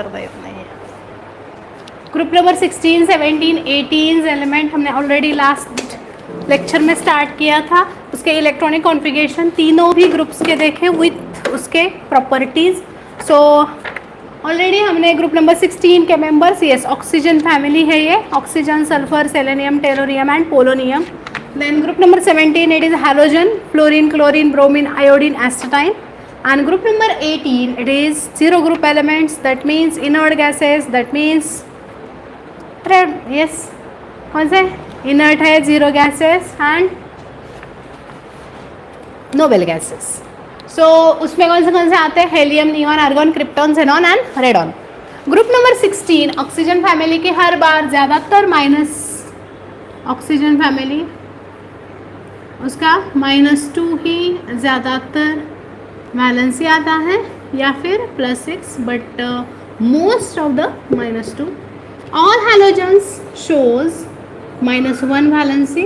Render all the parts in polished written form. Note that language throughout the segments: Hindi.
नहीं है। ग्रुप नंबर 16, 17, 18 एलिमेंट हमने ऑलरेडी लास्ट लेक्चर में स्टार्ट किया था। उसके इलेक्ट्रॉनिक कॉन्फ़िगरेशन तीनों भी ग्रुप्स के देखे विथ उसके प्रॉपर्टीज़। सो ऑलरेडी हमने ग्रुप नंबर 16 के मेंबर्स, यस ऑक्सीजन फैमिली है ये, oxygen, sulphur, selenium, tellurium and polonium. Then group number 17 it is halogen, fluorine, chlorine, bromine, iodine, astatine. And group number 18 it is zero group elements, that means inert gases, that means yes कौन से inert है, zero gases and noble gases. So उसमें कौन से आते हैं, helium, neon, argon, krypton, xenon and radon. Group number 16 oxygen family के हर बार ज़्यादातर माइनस, ऑक्सीजन फैमिली उसका -2 ही ज़्यादातर वैलेंसी आता है या फिर +6, but most of the -2। All halogens shows -1 valency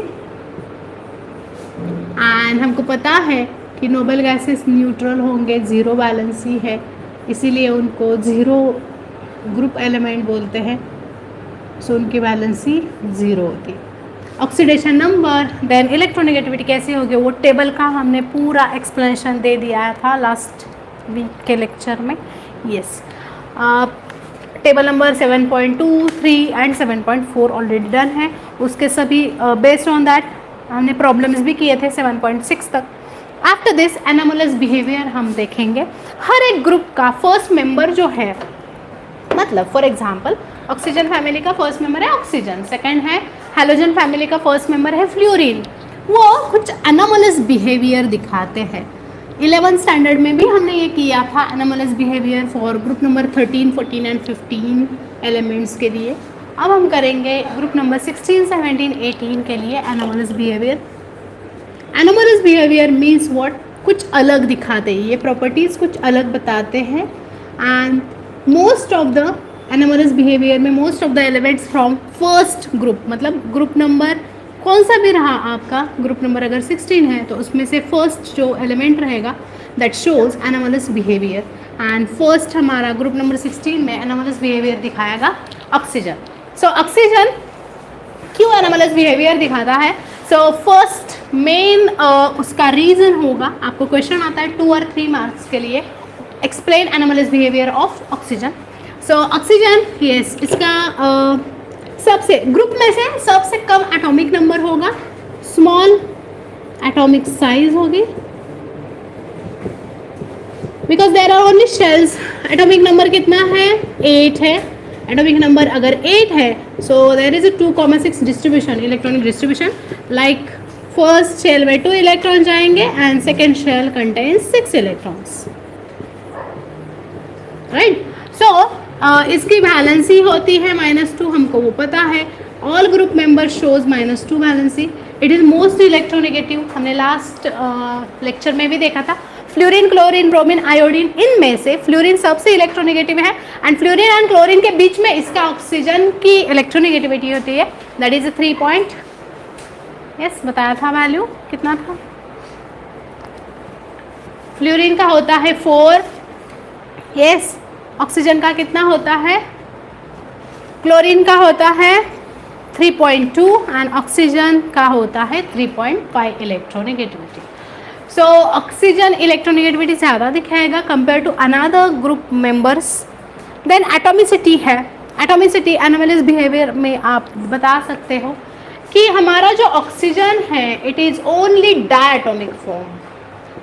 and हमको पता है कि नोबल गैसेस न्यूट्रल होंगे, 0 वैलेंसी है, इसीलिए उनको 0 ग्रुप एलिमेंट बोलते हैं। सो उनकी वैलेंसी 0 होती। ऑक्सीडेशन नंबर, देन इलेक्ट्रोनेगेटिविटी कैसे होगी, वो टेबल का हमने पूरा एक्सप्लेनेशन दे दिया था लास्ट वीक के लेक्चर में। Yes, table number 7.2, 3 and 7.4 already done है। उसके सभी बेस्ड ऑन दैट हमने प्रॉब्लम्स भी किए थे 7.6 तक। आफ्टर दिस एनामोलस बिहेवियर हम देखेंगे। हर एक ग्रुप का फर्स्ट मेंबर जो है, मतलब फॉर एग्जांपल ऑक्सीजन फैमिली का फर्स्ट मेंबर है ऑक्सीजन, सेकंड है हैलोजन फैमिली का फर्स्ट मेंबर है फ्लोरीन, वो कुछ एनामोलस बिहेवियर दिखाते हैं। 11th स्टैंडर्ड में भी हमने ये किया था anomalous behaviour for group number 13, 14 and 15 elements के लिए। अब हम करेंगे ग्रुप नंबर 16, 17, 18 के लिए anomalous behaviour. Anomalous behaviour means what, कुछ अलग दिखाते हैं, ये प्रॉपर्टीज़ कुछ अलग बताते हैं। And most of the anomalous behaviour में most of the elements from first group, मतलब ग्रुप नंबर कौन सा भी रहा आपका, ग्रुप नंबर अगर 16 है तो उसमें से फर्स्ट जो एलिमेंट रहेगा that shows anomalous behaviour. And first हमारा ग्रुप नंबर 16 में एनामोलस बिहेवियर दिखाएगा ऑक्सीजन। सो ऑक्सीजन क्यों एनामोलस बिहेवियर दिखाता है? सो फर्स्ट मेन उसका रीज़न होगा, आपको क्वेश्चन आता है 2 और 3 मार्क्स के लिए, explain anomalous behaviour of oxygen. So oxygen, yes, इसका सबसे ग्रुप में से सबसे कम एटॉमिक नंबर होगा, स्मॉल एटॉमिक साइज होगी, because there are only shells. Atomic number कितना है? 8 है। एटॉमिक नंबर अगर 8 है, so there is a 2,6 distribution, electronic distribution. Like first shell में 2 इलेक्ट्रॉन जाएंगे and second shell contains 6 electrons, right. So इसकी वैलेंसी होती है -2, हमको वो पता है। All group member shows -2 valency. It is most electronegative, हमने लास्ट लेक्चर में भी देखा था। फ्लोरीन, क्लोरीन, ब्रोमीन, आयोडीन, इनमें से फ्लोरीन सबसे इलेक्ट्रोनेगेटिव है एंड फ्लोरीन एंड क्लोरीन के बीच में इसका ऑक्सीजन की इलेक्ट्रोनेगेटिविटी होती है, दैट इज 3 पॉइंट, यस बताया था वैल्यू कितना था। फ्लोरीन का होता है 4, यस। ऑक्सीजन का कितना होता है? क्लोरीन का होता है 3.2 एंड ऑक्सीजन का होता है 3.5 इलेक्ट्रोनेगेटिविटी। सो ऑक्सीजन इलेक्ट्रोनेगेटिविटी ज़्यादा दिखाएगा compare to another group members. Then atomicity है। एटॉमिसिटी एनामोलस बिहेवियर में आप बता सकते हो कि हमारा जो ऑक्सीजन है it is only diatomic form,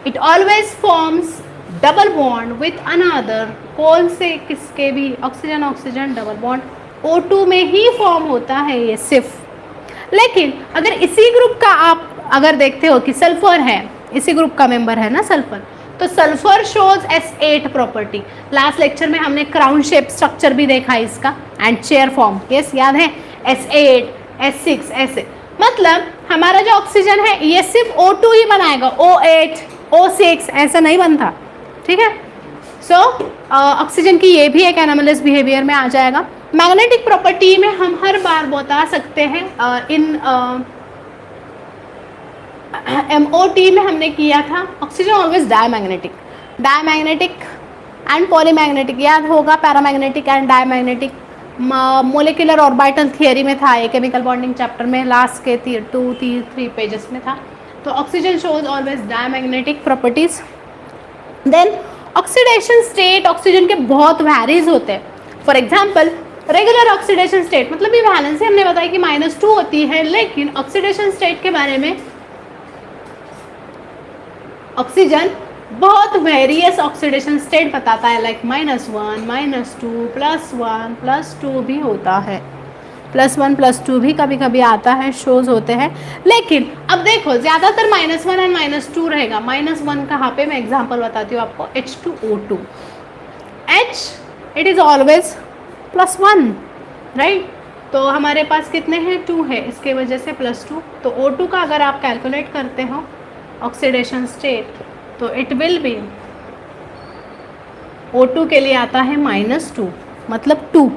it always forms double bond with another. कौन से किसके भी oxygen oxygen double bond O2 में ही फॉर्म होता है ये सिर्फ। लेकिन अगर इसी ग्रुप का आप अगर देखते हो कि सल्फर है, इसी ग्रुप का मेंबर है ना सल्फर, तो sulphur shows S8 property. Last lecture में हमने क्राउन शेप स्ट्रक्चर भी देखा है इसका एंड चेयर फॉर्म, यस याद है, S8, S6 ऐसे। मतलब हमारा जो ऑक्सीजन है ये सिर्फ O2 ही बनाएगा, O8, O6 ऐसा नहीं बनता, ठीक है। सो ऑक्सीजन की ये भी एक एनामोलस बिहेवियर में आ जाएगा। मैग्नेटिक प्रॉपर्टी में हम हर बार बता सकते हैं, इन MOT में हमने किया था, oxygen always diamagnetic and polymagnetic याद होगा, paramagnetic and diamagnetic molecular orbital theory में था, ये केमिकल बॉन्डिंग चैप्टर में लास्ट के 2-3 पेजेस में था। तो oxygen shows always diamagnetic properties. Then oxidation state oxygen के बहुत वैरीज होते हैं। For example regular oxidation state मतलब ये वैलेंसी हमने बताया कि -2 होती है, लेकिन ऑक्सीडेशन स्टेट के बारे में ऑक्सीजन बहुत वेरियस ऑक्सीडेशन स्टेट बताता है, लाइक -1, -2, +1, +2 भी होता है, +1, +2 भी कभी कभी आता है, शोज होते हैं। लेकिन अब देखो ज़्यादातर -1 और -2 रहेगा। -1 कहाँ पे, मैं एग्जांपल बताती हूँ आपको, H2O2, H it is always +1 right. तो हमारे पास कितने हैं, 2 है, इसके वजह से +2। तो O2 का अगर आप कैलकुलेट करते हो ऑक्सीडेशन स्टेट तो इट विल बी, O2 के लिए आता है -2 मतलब 2,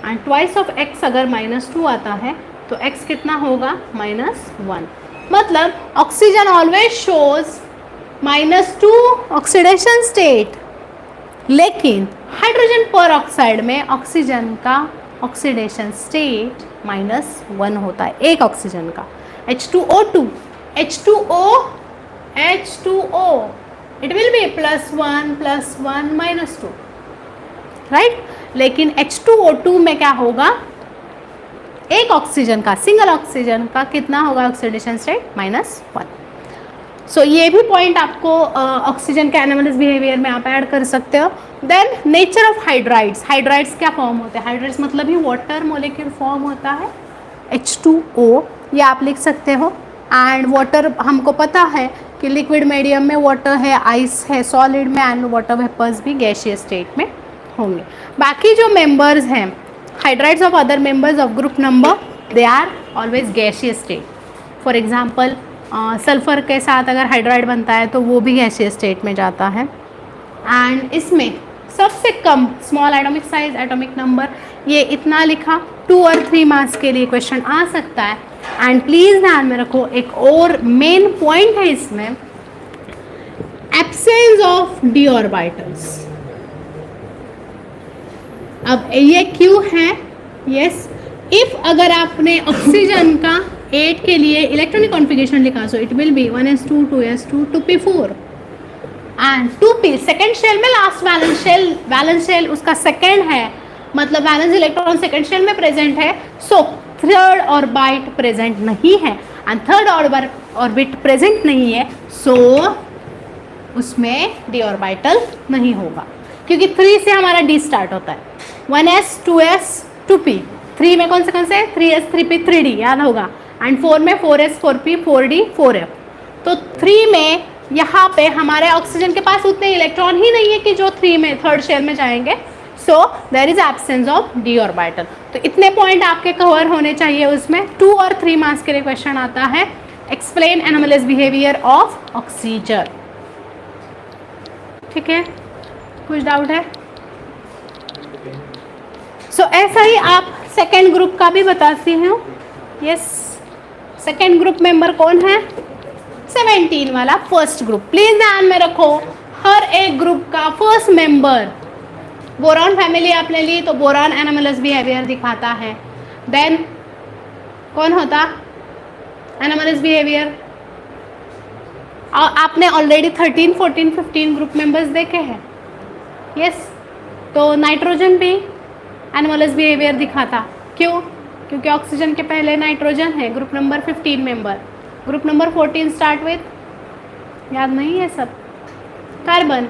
एंड ट्वाइस ऑफ X अगर -2 आता है तो X कितना होगा, -1। मतलब oxygen always shows -2 oxidation state, लेकिन हाइड्रोजन पर ऑक्साइड में ऑक्सीजन का ऑक्सीडेशन स्टेट -1 होता है, एक ऑक्सीजन का। H2O2, H2O it will B +1, +1, -2 right. लेकिन H2O2 में क्या होगा, एक ऑक्सीजन का, सिंगल ऑक्सीजन का कितना होगा ऑक्सीडेशन स्टेट, -1। सो ये भी पॉइंट आपको ऑक्सीजन के एनालिसिस बिहेवियर में आप ऐड कर सकते हो। Then nature of hydrides, hydrides क्या फॉर्म होते हैं, हाइड्राइड्स मतलब ही वाटर मोलिक्यूल फॉर्म होता है H2O, ये आप लिख सकते हो। एंड वाटर हमको पता है कि लिक्विड मीडियम में वाटर है, आइस है सॉलिड में, एंड वाटर वेपर्स भी गैसियस स्टेट में होंगे। बाकी जो मेंबर्स हैं hydrides of other members of group number, they are always gaseous state. For example sulphur के साथ अगर हाइड्राइड बनता है तो वो भी गैसियस स्टेट में जाता है। एंड इसमें सबसे कम small atomic size, atomic number, ये इतना लिखा, 2 और 3 मार्क्स के लिए क्वेश्चन आ सकता है। एंड प्लीज़ ध्यान में रखो एक और मेन पॉइंट है इसमें, एब्सेंस ऑफ डी ऑर्बिटल्स। अब ये क्यों है, यस, इफ अगर आपने ऑक्सीजन का 8 के लिए इलेक्ट्रॉनिक कॉन्फ़िगरेशन लिखा, so it will be 1s2, 2s2, 2p4 and 2p second shell में लास्ट वैलेंस शेल उसका सेकेंड है, मतलब वैलेंस इलेक्ट्रॉन सेकेंड शेल में प्रेजेंट है। सो थर्ड ऑर्बिट प्रेजेंट नहीं है, एंड थर्ड ऑर्बिट प्रेजेंट नहीं है, सो उसमें डी ऑर्बिटल नहीं होगा, क्योंकि 3 से हमारा डी स्टार्ट होता है, 1s, 2s, 2p। 3 में कौन से 3s, 3p, 3d याद होगा, एंड 4 में 4s, 4p, 4d, 4f। तो 3 में यहाँ पे हमारे ऑक्सीजन के पास उतने इलेक्ट्रॉन ही नहीं है कि जो 3 में थर्ड शेल में जाएंगे, so there is absence of D orbital. तो इतने पॉइंट आपके कवर होने चाहिए उसमें। 2 और 3 मार्क्स के लिए क्वेश्चन आता है, explain anomalous behaviour of oxygen. ठीक है, कुछ डाउट है? सो ऐसा ही आप सेकेंड ग्रुप का भी बताती हूँ। यस, सेकेंड ग्रुप मेंबर कौन है, 17 वाला फर्स्ट ग्रुप। प्लीज ध्यान में रखो हर एक ग्रुप का फर्स्ट मेंबर, बोरॉन फैमिली आपने ली तो बोरॉन एनोमलस बिहेवियर दिखाता है। देन कौन होता एनोमलस बिहेवियर, आपने ऑलरेडी 13, 14, 15 ग्रुप मेंबर्स देखे हैं। यस, तो नाइट्रोजन भी एनोमलस बिहेवियर दिखाता, क्यों? क्योंकि ऑक्सीजन के पहले नाइट्रोजन है, group number 15 member. Group number 14 start with, याद नहीं है सब, कार्बन।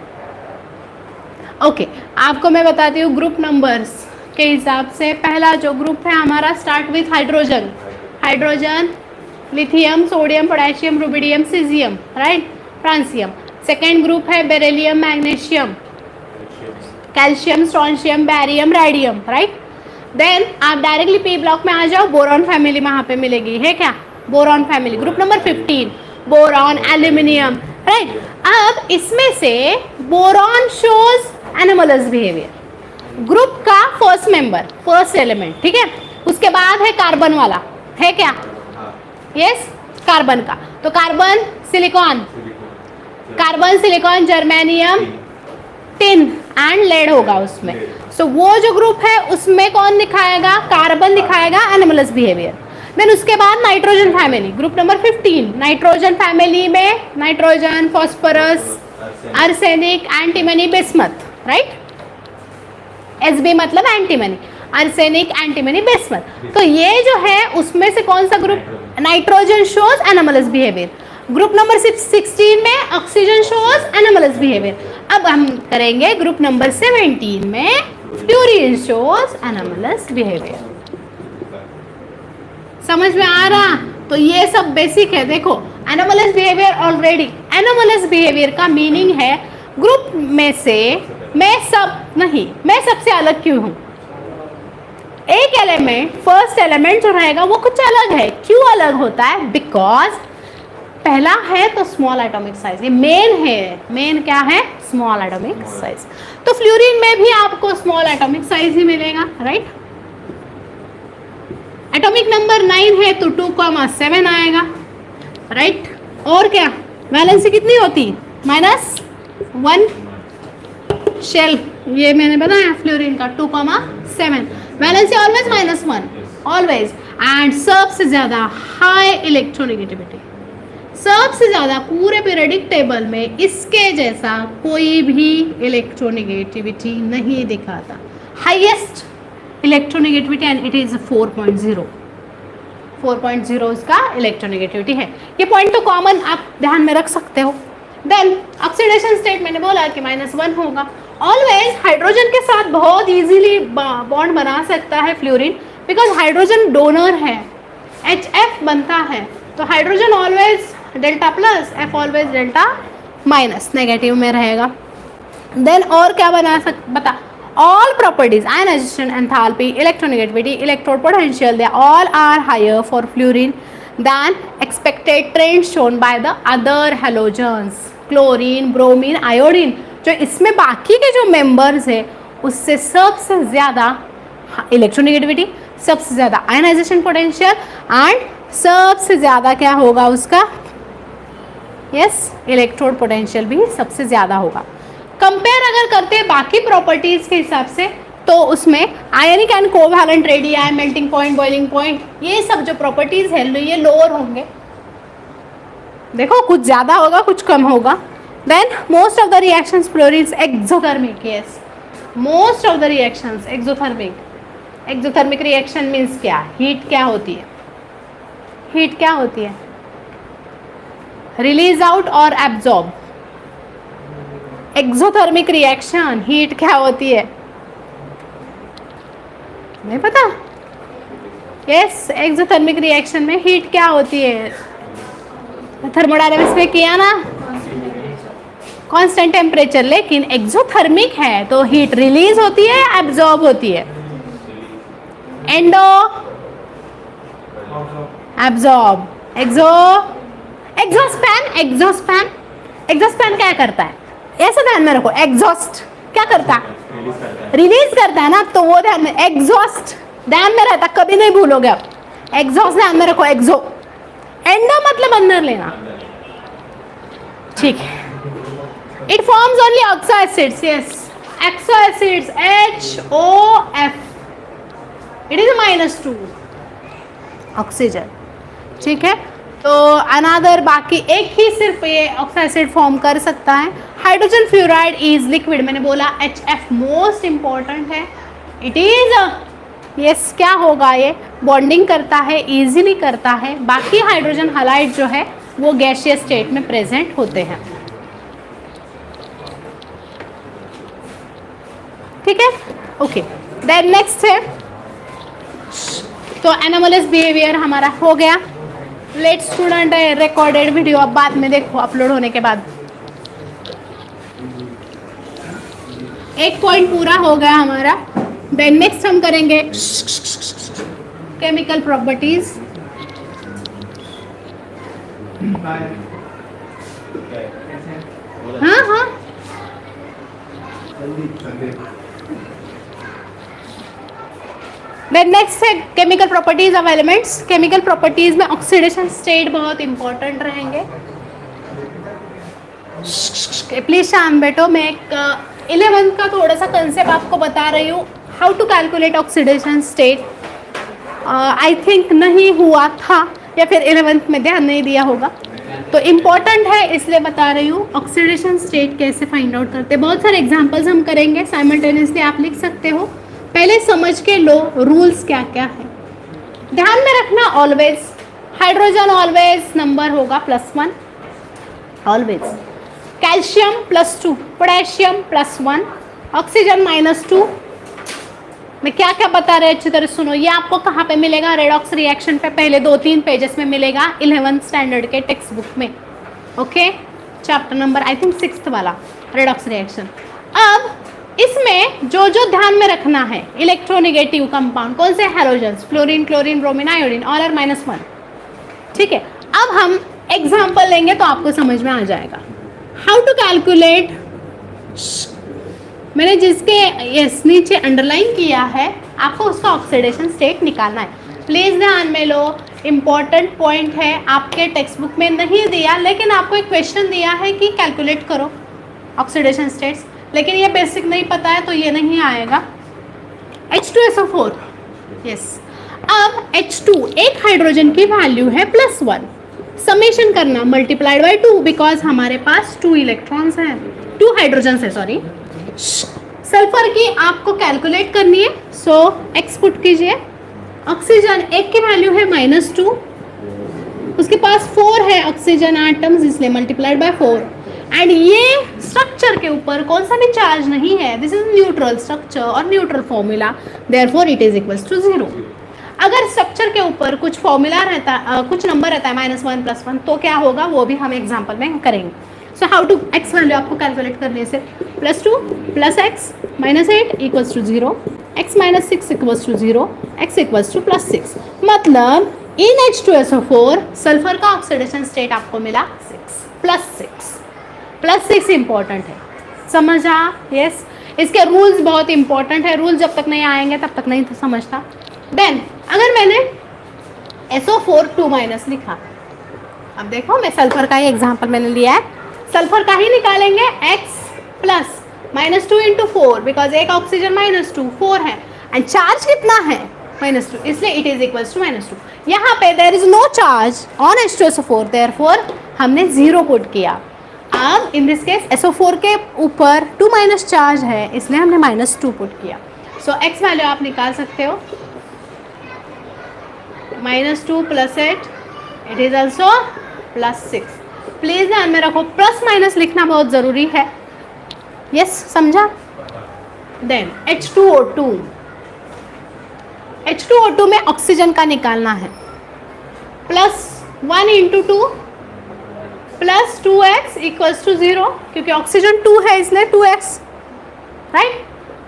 ओके, आपको मैं बताती हूँ ग्रुप नंबर्स के हिसाब से। पहला जो ग्रुप है हमारा start with hydrogen, hydrogen, lithium, sodium, potassium, rubidium, caesium, right, francium. Second group है beryllium, magnesium, calcium, strontium, barium, radium, right. Then आप डायरेक्टली पी ब्लॉक में आ जाओ, बोरॉन फैमिली वहाँ पे मिलेगी, है क्या, boron family, group number 15, boron, aluminium, right. अब इसमें से boron shows anomalous behaviour, group का फर्स्ट मेंबर, फर्स्ट एलिमेंट, ठीक है। उसके बाद है कार्बन वाला, है क्या, यस, कार्बन का। तो carbon, silicon, carbon, silicon, germanium, tin, and lead होगा उसमें। सो वो जो ग्रुप है उसमें कौन दिखाएगा, कार्बन दिखाएगा एनोमलस बिहेवियर। देन उसके बाद nitrogen family, group number 15। Nitrogen family में nitrogen, phosphorus, arsenic, antimony, bismuth, right. SB मतलब एंटीमनी, आर्सेनिक, एंटीमनी, बिस्मथ। तो ये जो है उसमें से कौन सा group, nitrogen shows anomalous behaviour. Group number 16 में ऑक्सीजन शोज एनोमलस बिहेवियर। अब हम करेंगे ग्रुप नंबर 17 में फ्लोरीन शोज एनोमलस बिहेवियर। समझ में आ रहा? तो ये सब बेसिक है। देखो anomalous behaviour already, anomalous behaviour का मीनिंग है ग्रुप में से मैं सबसे अलग क्यों हूं। एक एलिमेंट, फर्स्ट एलिमेंट जो रहेगा वो कुछ अलग है। क्यों अलग होता है? बिकॉज पहला है तो स्मॉल एटॉमिक साइज, ये मेन है। मेन क्या है? Small atomic size. तो फ्लोरीन में भी आपको स्मॉल एटॉमिक साइज ही मिलेगा, राइट। एटॉमिक नंबर 9 है तो 2,7 आएगा, राइट। और क्या वैलेंसी कितनी होती? -1 शेल, ये मैंने बताया फ्लोरीन का 2,7। Valency always -1, always. एंड सबसे ज्यादा हाई इलेक्ट्रोनेगेटिविटी, सबसे ज्यादा पूरे पीरियोडिक टेबल में इसके जैसा कोई भी इलेक्ट्रोनेगेटिविटी नहीं दिखाता। Highest electronegativity and it is 4.0 इसका इलेक्ट्रोनेगेटिविटी है। ये पॉइंट तो कॉमन आप ध्यान में रख सकते हो। देन ऑक्सीडेशन स्टेट मैंने बोला कि -1 होगा। ऑलवेज हाइड्रोजन के साथ बहुत इजीली बॉन्ड बना सकता है फ्लोरीन, बिकॉज हाइड्रोजन डोनर है, HF बनता है। तो hydrogen always delta plus, F always delta minus, negative में रहेगा। देन और क्या बता, all properties, ionization, enthalpy, electronegativity, electrode potential, they all are higher for fluorine than expected trend shown by the other halogens, chlorine, bromine, iodine। जो इसमें बाकी के जो मेंबर्स है उससे सबसे ज़्यादा इलेक्ट्रोनेगेटिविटी, सबसे ज़्यादा आयनाइजेशन पोटेंशियल एंड सबसे ज़्यादा क्या होगा उसका, यस, इलेक्ट्रोड पोटेंशियल भी सबसे ज़्यादा होगा। कंपेयर अगर करते हैं बाकी प्रॉपर्टीज के हिसाब से तो उसमें ionic and covalent radius, melting point, boiling point, ये सब जो प्रॉपर्टीज है ये लोअर होंगे। देखो कुछ ज़्यादा होगा कुछ कम होगा। Then most of the reactions fluorine exothermic, yes, most of the reactions exothermic. Exothermic reaction means क्या? हीट क्या होती है? हीट क्या होती है? रिलीज आउट और एब्जॉर्ब। एक्सोथर्मिक रिएक्शन हीट क्या होती है? नहीं पता? यस, एक्सोथर्मिक रिएक्शन में हीट क्या होती है? थर्मोडायनामिक्स में किया ना, कांस्टेंट टेम्परेचर। लेकिन एक्सोथर्मिक है तो हीट रिलीज होती है, एब्जॉर्ब होती है। एंडो, एब्जॉर्ब, एग्जॉस्पैन क्या करता है? ऐसा ध्यान में रखो, एग्जॉस्ट क्या करता है? रिलीज करता है ना, तो वो ध्यान में, एग्जॉस्ट ध्यान में रहता, कभी नहीं भूलोगे आप। एग्जॉस्ट ध्यान में रखो, एक्सो। एंडो मतलब अंदर लेना, ठीक है। It forms only oxo acids, yes, exo acids, HOF। It is -2 oxygen, ठीक है। तो अनादर बाकी एक ही सिर्फ ये ऑक्सो एसिड फॉर्म कर सकता है। हाइड्रोजन फ्लोराइड इज लिक्विड, मैंने बोला HF मोस्ट इंपॉर्टेंट है। इट इज यस, क्या होगा? ये बॉन्डिंग करता है, इजीली करता है। बाकी हाइड्रोजन हैलाइड जो है वो गैसियस स्टेट में प्रेजेंट होते हैं, ठीक है, ओके। देन नेक्स्ट है, तो एनोमलस बिहेवियर हमारा हो गया। लेट स्टूडेंट है रिकॉर्डेड वीडियो, अब बाद में देखो अपलोड होने के बाद। एक पॉइंट पूरा हो गया हमारा। देन नेक्स्ट हम करेंगे केमिकल प्रॉपर्टीज। हाँ हाँ, देन नेक्स्ट है chemical properties of elements. Chemical properties में ऑक्सीडेशन स्टेट बहुत इंपॉर्टेंट रहेंगे। प्लीज शाम बैठो, मैं एक 11th का थोड़ा सा कंसेप्ट आपको बता रही हूँ, how to calculate oxidation state. I think नहीं हुआ था या फिर 11th में ध्यान नहीं दिया होगा, तो इम्पॉर्टेंट है इसलिए बता रही हूँ। ऑक्सीडेशन स्टेट कैसे फाइंड आउट करते हैं, बहुत सारे एग्जांपल्स हम करेंगे, साइमल्टेनियसली आप लिख सकते हो। पहले समझ के लो रूल्स क्या क्या है। ध्यान में रखना ऑलवेज हाइड्रोजन ऑलवेज नंबर होगा +1 ऑलवेज, कैल्शियम +2, पोटेशियम +1, ऑक्सीजन -2। मैं क्या क्या बता रहे अच्छी तरह सुनो। ये आपको कहाँ पे मिलेगा, रेडॉक्स रिएक्शन पे पहले 2-3 पेजेस में मिलेगा 11th स्टैंडर्ड के टेक्स्ट बुक में। Okay, chapter number I think 6th वाला रेडॉक्स रिएक्शन। अब इसमें जो जो ध्यान में रखना है, इलेक्ट्रोनेगेटिव कंपाउंड कौन से, halogens, fluorine, chlorine, bromine, iodine, all are -1। ठीक है, अब हम एग्जाम्पल लेंगे तो आपको समझ में आ जाएगा। हाउ टू कैलकुलेट, मैंने जिसके यस नीचे अंडरलाइन किया है, आपको उसका ऑक्सीडेशन स्टेट निकालना है। प्लीज़ ध्यान में लो, इम्पॉर्टेंट पॉइंट है, आपके टेक्स्ट बुक में नहीं दिया, लेकिन आपको एक क्वेश्चन दिया है कि कैलकुलेट करो ऑक्सीडेशन स्टेट्स, लेकिन ये बेसिक नहीं पता है तो ये नहीं आएगा। H2SO4 yes. अब H2 एक हाइड्रोजन की वैल्यू है +1, समेशन करना मल्टीप्लाइड बाय 2 बिकॉज हमारे पास 2 इलेक्ट्रॉन्स हैं, 2 हाइड्रोजन है सॉरी। सल्फर की आपको कैलकुलेट करनी है, सो X पुट कीजिए। ऑक्सीजन एक की वैल्यू है -2, उसके पास 4 है ऑक्सीजन एटम्स इसलिए मल्टीप्लाइड बाय 4। एंड ये स्ट्रक्चर के ऊपर कौन सा भी चार्ज नहीं है, दिस इज न्यूट्रल स्ट्रक्चर और neutral formula, therefore it is equals to 0। अगर स्ट्रक्चर के ऊपर कुछ फॉर्मूला रहता, कुछ नंबर रहता है -1 +1, तो क्या होगा वो भी हम एग्जाम्पल में करेंगे। So how to, X value आपको कैलकुलेट करने से +2 + x -8 equals to 0, x -6 equals to 0, x equals to +6। मतलब इन H2SO4 सल्फर का ऑक्सीडेशन स्टेट आपको मिला 6 +6 इंपॉर्टेंट है, समझा? यस, इसके रूल्स बहुत इंपॉर्टेंट है, रूल जब तक नहीं आएंगे तब तक नहीं समझता। देन अगर मैंने SO4 2- लिखा, अब देखो मैं सल्फर का ही एग्जांपल मैंने लिया है, सल्फर का ही निकालेंगे, x प्लस -2 × 4 बिकॉज एक ऑक्सीजन -2 4 है एंड चार्ज कितना है -2, इसलिए इट इज इक्वल्स टू -2। यहाँ पे there is no charge on H2SO4, therefore हमने 0 पुट किया। अब इन दिस केस SO4 के ऊपर 2- चार्ज है इसलिए हमने -2 पुट किया। सो x वैल्यू आप निकाल सकते हो, -2 + 8 इट इज ऑल्सो +6। प्लीज ध्यान में रखो, +- लिखना बहुत जरूरी है। यस, समझा? देन H2O2 में ऑक्सीजन का निकालना है, +1 × 2 + 2x इक्वल्स टू 0, क्योंकि ऑक्सीजन 2 है इसलिए 2x, right?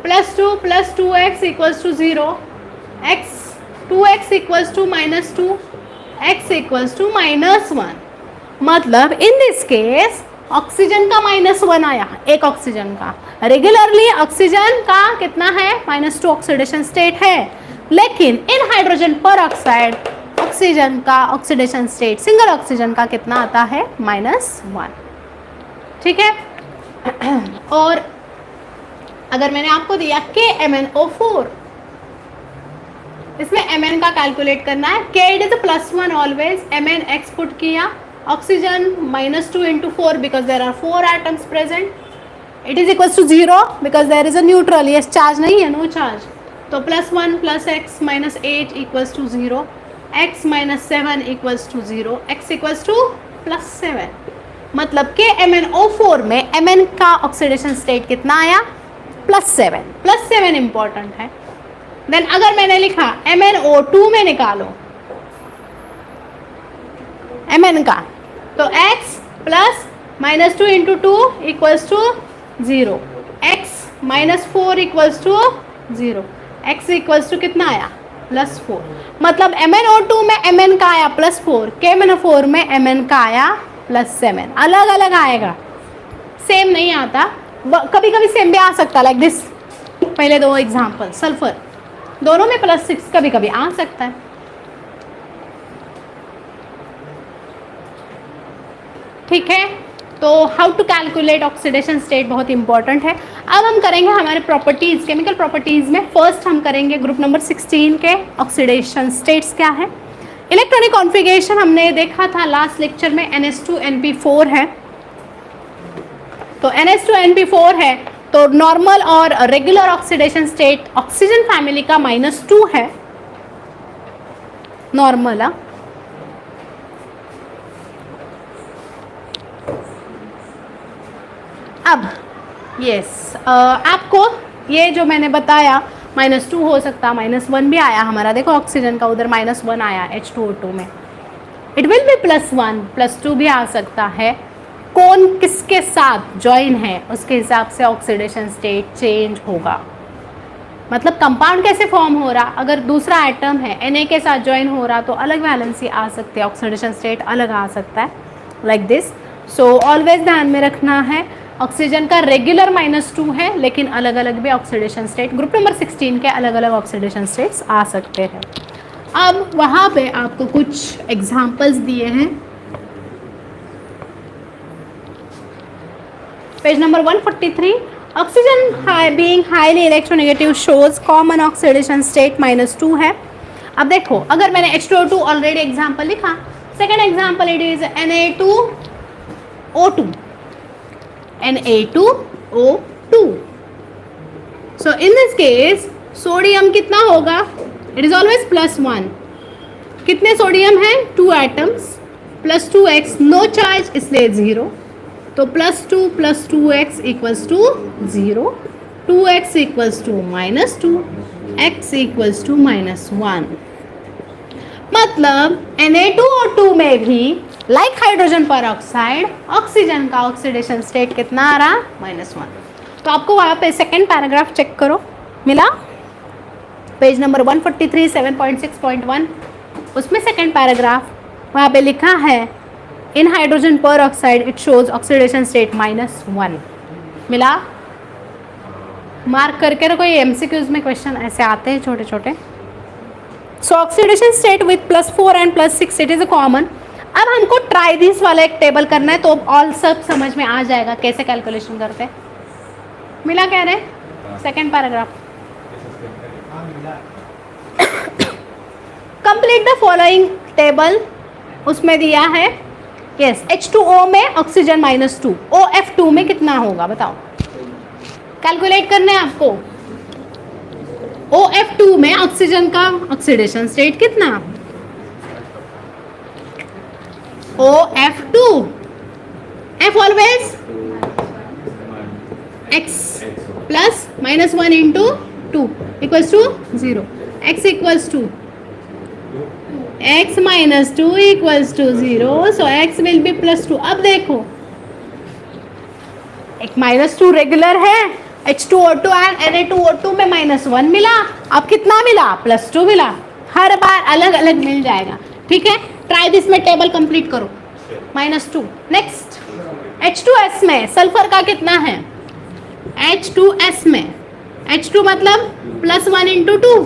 +2 + 2x equals to 0, x 2x equals to -2, x equals to -1। मतलब इन दिस केस ऑक्सीजन का -1 आया, एक ऑक्सीजन का। रेगुलरली ऑक्सीजन का कितना है, -2 ऑक्सीडेशन स्टेट है, लेकिन इन हाइड्रोजन पर ऑक्साइड ऑक्सीजन का ऑक्सीडेशन स्टेट सिंगल ऑक्सीजन का कितना आता है, -1। ठीक है? और अगर मैंने आपको दिया KMnO4, इसमें Mn का कैलकुलेट करना है, K it is +1 always, Mn x put किया, oxygen -2 × 4 because there are 4 atoms present, it is equals to 0 because there is a neutral, ये चार्ज नहीं है, नो चार्ज, तो +1 + x -8 equals to 0, x -7 equals to 0, x equals to +7। मतलब KMnO4 में Mn का ऑक्सीडेशन स्टेट कितना आया, +7 इंपॉर्टेंट है। देन अगर मैंने लिखा MnO2 में निकालो Mn का, तो x plus -2 × 2 equals to 0, x -4 equals to 0, x equals to कितना आया, +4। मतलब MnO2 में Mn का आया +4, KMnO4 में Mn का आया +7। अलग अलग आएगा, सेम नहीं आता, कभी कभी सेम भी आ सकता, लाइक दिस पहले दो एग्जाम्पल, सल्फर दोनों में +6 कभी कभी आ सकता है। ठीक है, तो how to calculate oxidation state बहुत इंपॉर्टेंट है। अब हम करेंगे हमारे प्रॉपर्टीज़, केमिकल प्रॉपर्टीज़ में फर्स्ट हम करेंगे ग्रुप नंबर 16 के ऑक्सीडेशन स्टेट्स क्या है। इलेक्ट्रॉनिक कॉन्फ़िगरेशन हमने देखा था लास्ट लेक्चर में, NH2NP4 है, तो NH2NP4 है तो नॉर्मल और regular oxidation state oxygen family का -2 है, नॉर्मल। अब यस आपको ये जो मैंने बताया -2 हो सकता, -1 भी आया हमारा, देखो ऑक्सीजन का उधर -1 आया H2O2 में, इट विल बी +1 +2 भी आ सकता है। कौन किसके साथ ज्वाइन है उसके हिसाब से ऑक्सीडेशन स्टेट चेंज होगा, मतलब कंपाउंड कैसे फॉर्म हो रहा, अगर दूसरा एटम है Na के साथ ज्वाइन हो रहा तो अलग वैलेंसी आ सकती है, ऑक्सीडेशन स्टेट अलग आ सकता है, लाइक दिस। सो ऑलवेज ध्यान में रखना है ऑक्सीजन का रेगुलर -2 है, लेकिन अलग अलग भी ऑक्सीडेशन स्टेट ग्रुप नंबर 16 के अलग अलग ऑक्सीडेशन स्टेट्स आ सकते हैं। अब वहाँ पे आपको कुछ एग्जाम्पल्स दिए हैं, page number 143, oxygen being highly electronegative shows common oxidation state -2 है। अब देखो अगर मैंने H2O2 ऑलरेडी एग्जाम्पल लिखा, second example it is Na2O2, Na2O2। So in this case sodium कितना होगा, इट इज ऑलवेज +1, कितने सोडियम है 2 एटम्स, +2x, नो चार्ज इसलिए 0, तो +2 + 2x = 0, 2x = -2, x = -1। मतलब Na2O2 में भी लाइक हाइड्रोजन पर ऑक्साइड ऑक्सीजन का ऑक्सीडेशन स्टेट कितना आ रहा, -1। तो आपको वहाँ पे सेकेंड पैराग्राफ चेक करो, मिला पेज नंबर 143 7.6.1, उसमें सेकेंड पैराग्राफ वहाँ पे लिखा है इन हाइड्रोजन पर oxide it shows oxidation state -1, मिला। मार्क करके रखो, ये MCQs में क्वेश्चन ऐसे आते हैं छोटे छोटे। सो oxidation state with +4 and +6 it is a common. अब हमको ट्राई दिस वाला एक टेबल करना है, तो ऑल सब समझ में आ जाएगा कैसे कैलकुलेशन करते हैं, मिला कह रहे second paragraph. Complete the following table, उसमें दिया है यस H2O में ऑक्सीजन -2, OF2 में कितना होगा बताओ, कैलकुलेट करना है आपको। OF2 में ऑक्सीजन का ऑक्सीडेशन स्टेट कितना, OF2, F always x plus -1 into 2 equals to 0, x equals to x minus 2 equals to 0, so x will be +2। अब देखो एक -2 रेगुलर है, H2O2 एंड Na2O2 में -1 मिला, अब कितना मिला, +2 मिला, हर बार अलग अलग मिल जाएगा, ठीक है। ट्राई दिस में टेबल कंप्लीट करो, -2। नेक्स्ट H2S में सल्फर का कितना है, H2S में H2 मतलब +1 into 2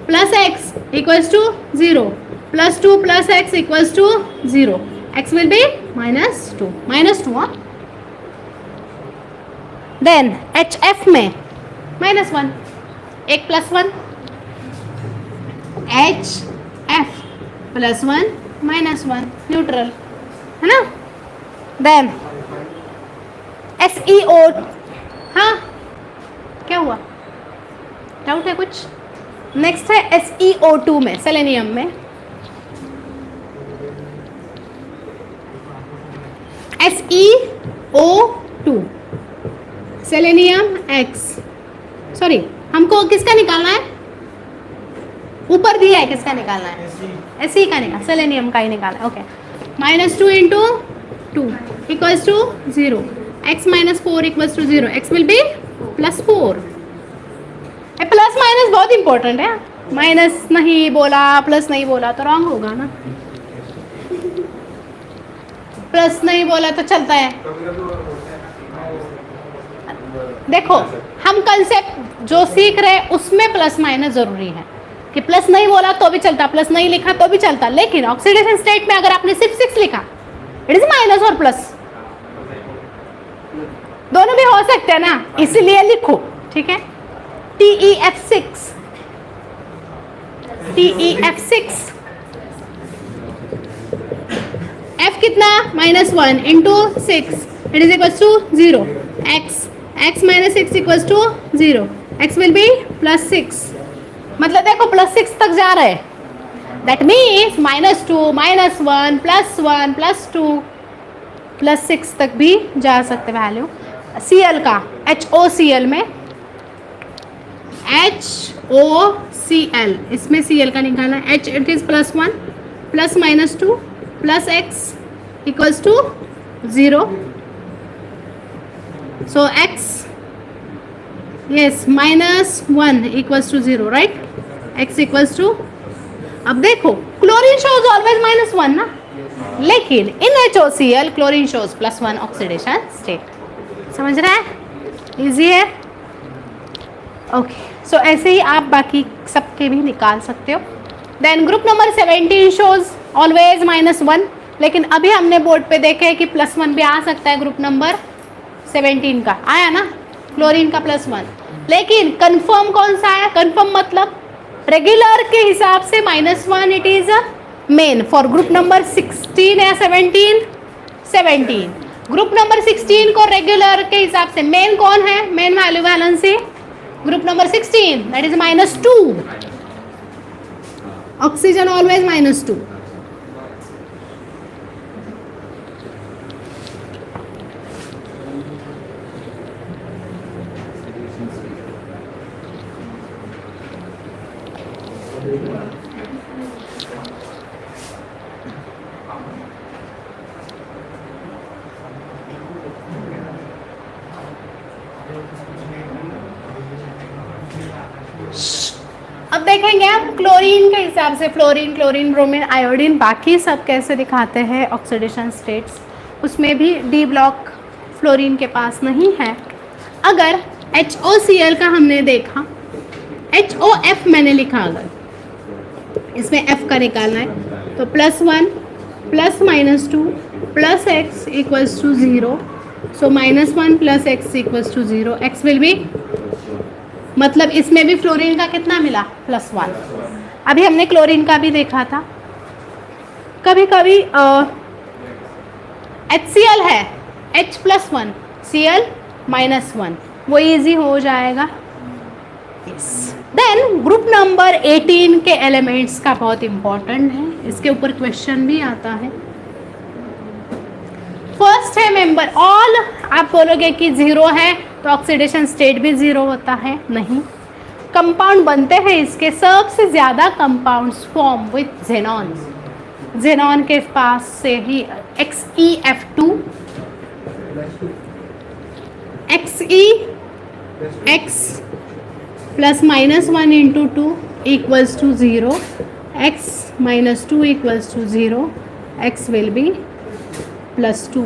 plus x equals to 0, +2 plus x equals to 0, x will be -2, -2 then HF में -1, एक +1, HF +1 -1 न्यूट्रल है ना। देन SeO, हाँ क्या हुआ, डाउट है कुछ। नेक्स्ट है SeO2 में, सेलेनियम में SeO2 सेलेनियम X, सॉरी हमको किसका निकालना है, ऊपर दिया है किसका निकालना है, Se का निकाल, सेलेनियम का ही निकालना है, okay. -2 into 2 equals to 0, x minus 4 equals to 0, x will be +4। Plus minus बहुत इंपॉर्टेंट है, माइनस नहीं बोला प्लस नहीं बोला तो रॉन्ग होगा ना, प्लस नहीं बोला तो चलता है। देखो हम कंसेप्ट जो सीख रहे हैं उसमें प्लस माइनस जरूरी है, कि प्लस नहीं बोला तो भी चलता, प्लस नहीं लिखा तो भी चलता, लेकिन ऑक्सीडेशन स्टेट में अगर आपने सिर्फ 6 लिखा इट इज माइनस और प्लस, दोनों भी हो सकते हैं ना, इसीलिए लिखो, ठीक है। TeF6 f कितना -1 into 6 it is equal to 0, x minus 6 equal to 0, x will be +6, मतलब देखो +6 तक जा रहे हैं, दैट मीन्स -2 -1 +1 +2 +6 तक भी जा सकते वैल्यू। Cl का HOCl में HOCl इसमें Cl का निकालना है, H it is +1 +-2 +x equals to 0, so x yes -1 equals to 0, right, x equals to, अब देखो क्लोरीन शोज ऑलवेज -1 ना, लेकिन in HOCl chlorine shows +1 oxidation state, समझ रहा है, इजी है, ओके। सो ऐसे ही आप बाकी सबके भी निकाल सकते हो। Then group number 17 shows always -1, लेकिन अभी हमने बोर्ड पे देखे है कि +1 भी आ सकता है, ग्रुप नंबर 17 का आया ना, क्लोरीन का +1, लेकिन कंफर्म कौन सा है, कंफर्म मतलब रेगुलर के हिसाब से -1 it is a main for group number 16 या 17, ग्रुप नंबर 16 को रेगुलर के हिसाब से मेन कौन है, main value valency group number 16 that is -2, oxygen always -2, अब देखेंगे हम क्लोरीन के हिसाब से, फ्लोरीन, क्लोरीन, ब्रोमीन, आयोडीन, बाकी सब कैसे दिखाते हैं ऑक्सीडेशन स्टेट्स, उसमें भी डी ब्लॉक फ्लोरीन के पास नहीं है। अगर HOCl का हमने देखा, HOF मैंने लिखा, अगर इसमें F का निकालना है तो +1 +-2 +x equals to 0, so -1 +x equals to 0, x will be, मतलब इसमें भी फ्लोरीन का कितना मिला +1। अभी हमने क्लोरीन का भी देखा था, कभी कभी HCl है H+1 Cl -1, वो इजी हो जाएगा। देन ग्रुप नंबर 18 के एलिमेंट्स का बहुत इंपॉर्टेंट है, इसके ऊपर क्वेश्चन भी आता है। फर्स्ट है मेंबर, ऑल आप बोलोगे कि 0 है तो ऑक्सीडेशन स्टेट भी 0 होता है, नहीं, कंपाउंड बनते हैं इसके सबसे ज़्यादा compounds form with xenon, xenon के पास से ही XeF2 X +-1 into 2 equals to 0, x -2 equals to 0, x will be +2।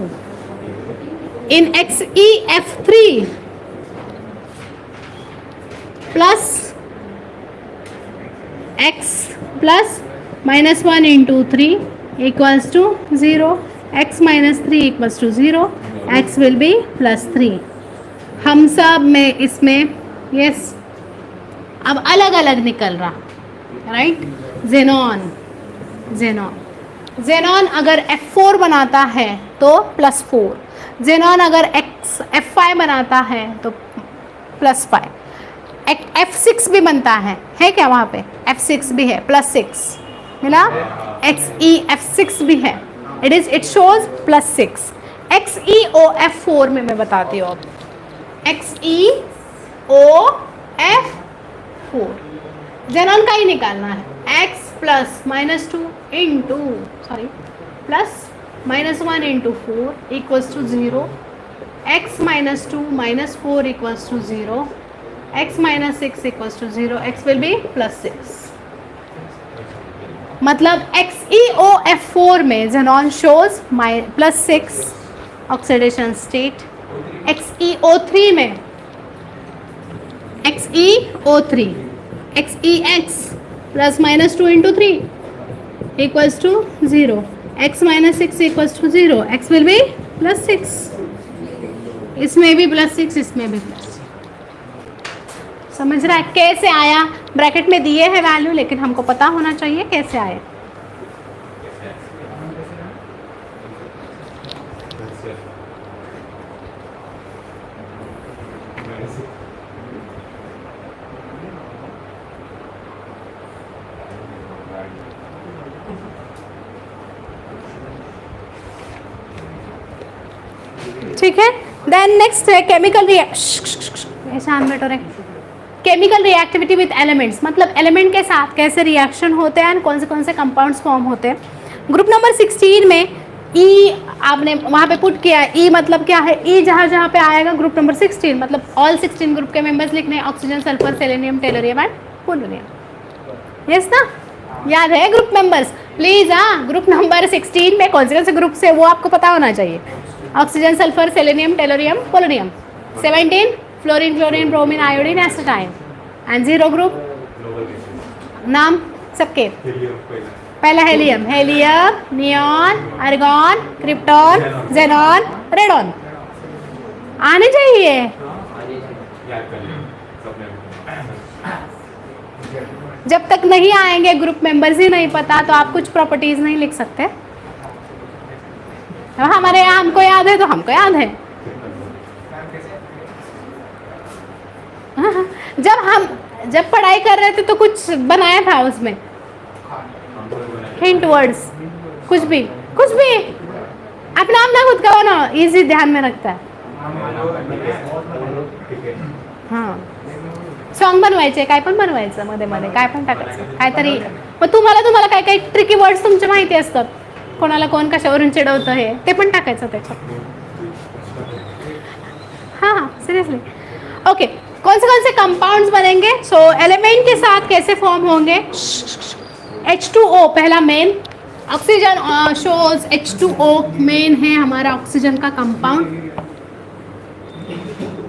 in XeF3 plus x plus -1 into 3 equals to 0, x minus 3 equals to 0, x will be +3। हम सब में इसमें यस अब अलग अलग निकल रहा, राइट। जेनॉन अगर F4 बनाता है तो +4, जेनॉन अगर F5 बनाता है तो +5, F6 भी बनता है क्या वहाँ पे, F6 भी है +6 मिला, XeF6 भी है, इट शोज +6। XeOF4 में मैं बताती हूँ, अब XeOF4 जेनॉन का ही निकालना है, x +-2 into +-1 into 4 equals to 0, x -2 -4 equals to 0, x -6 equals to 0, x will be +6। मतलब XeOF4 में xenon shows +6 oxidation state, XeO3 में XeO3 XeX +-2 into 3 equals to 0, x -6 equals to 0, x will be +6। इसमें भी +6, इसमें भी +6। समझ रहा है कैसे आया? ब्रैकेट में दिए है वैल्यू, लेकिन हमको पता होना चाहिए कैसे आए। ठीक है, देन नेक्स्ट है केमिकल शांत बैठो रे। केमिकल रिएक्टिविटी विद एलिमेंट्स, मतलब एलिमेंट के साथ कैसे रिएक्शन होते हैं, कौन से कंपाउंड्स फॉर्म होते हैं। ग्रुप नंबर 16 में ई आपने वहाँ पे पुट किया है। ई मतलब क्या है? ई जहाँ जहाँ पे आएगा ग्रुप नंबर 16, मतलब ऑल 16 ग्रुप के मेंबर्स लिखने हैं, oxygen, sulphur, selenium, tellurium and polonium. Yes ना, याद है ग्रुप मेंबर्स प्लीज। हाँ, ग्रुप नंबर 16 में कौन से ग्रुप से वो आपको पता होना चाहिए। Oxygen, sulphur, selenium, tellurium, polonium. 17 fluorine, chlorine, bromine, iodine, astatine. And 0 group नाम सबके, पहला helium, neon, argon, krypton, xenon, radon. आने चाहिए। जब तक नहीं आएंगे, ग्रुप मेंबर्स ही नहीं पता, तो आप कुछ प्रॉपर्टीज नहीं लिख सकते। हमारे यहाँ हमको याद है तो हमको याद है। जब पढ़ाई कर रहे थे तो कुछ बनाया था उसमें, हिंट वर्ड्स, कुछ भी अपना खुद का बना, इजी ध्यान में रखता है। हां, सॉन्ग बनवायचे, काय पण बनवायचं, मध्ये मध्ये काय पण टाकायचं काहीतरी। मग तुम्हाला काय काय ट्रिकी वर्ड्स तुमचे माहिती असतात, कोणाला कोण कशावरून चिडवतं हे ते पण टाकायचं त्याच्यात। हाँ सीरियसली। ओके, कौन से कंपाउंड्स बनेंगे? सो एलिमेंट के साथ कैसे फॉर्म होंगे? H2O पहला main, oxygen shows H2O main है हमारा ऑक्सीजन का कंपाउंड।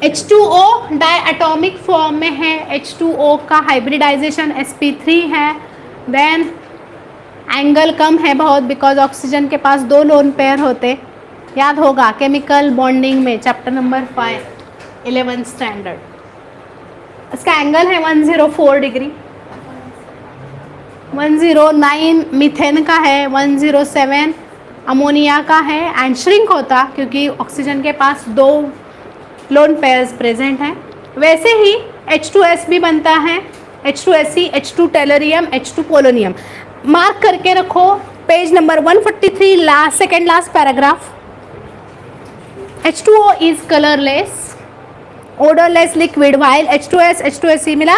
H2O डायएटॉमिक फॉर्म में है, H2O का हाइब्रिडाइजेशन sp3 है। देन एंगल कम है बहुत, बिकॉज ऑक्सीजन के पास 2 लोन पेयर होते, याद होगा केमिकल बॉन्डिंग में चैप्टर नंबर 5 11 स्टैंडर्ड। इसका एंगल है 104 डिग्री। 109 मीथेन का है, 107 अमोनिया का है। एंड श्रिंक होता क्योंकि ऑक्सीजन के पास 2 लोन पेयर्स प्रेजेंट हैं। वैसे ही H2S भी बनता है, H2SC, H2 tellurium, H2 polonium. Mark करके रखो page number 143, second last paragraph. H2O is colorless, odorless liquid, while H2S, H2SC मिला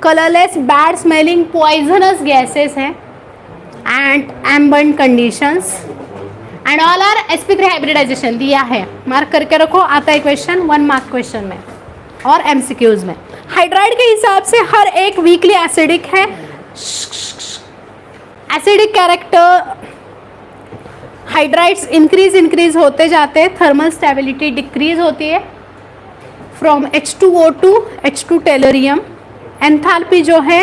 colorless, bad smelling, poisonous gases हैं and ambient conditions and all are sp3 hybridization दिया है। मार्क करके रखो, आता है क्वेश्चन 1 मार्क क्वेश्चन में और MCQs में। हाइड्राइड के हिसाब से हर एक वीकली एसिडिक है। एसिडिक कैरेक्टर हाइड्राइड्स इंक्रीज होते जाते हैं, थर्मल स्टेबिलिटी डिक्रीज होती है from H2O to H2 tellurium. Enthalpy जो है,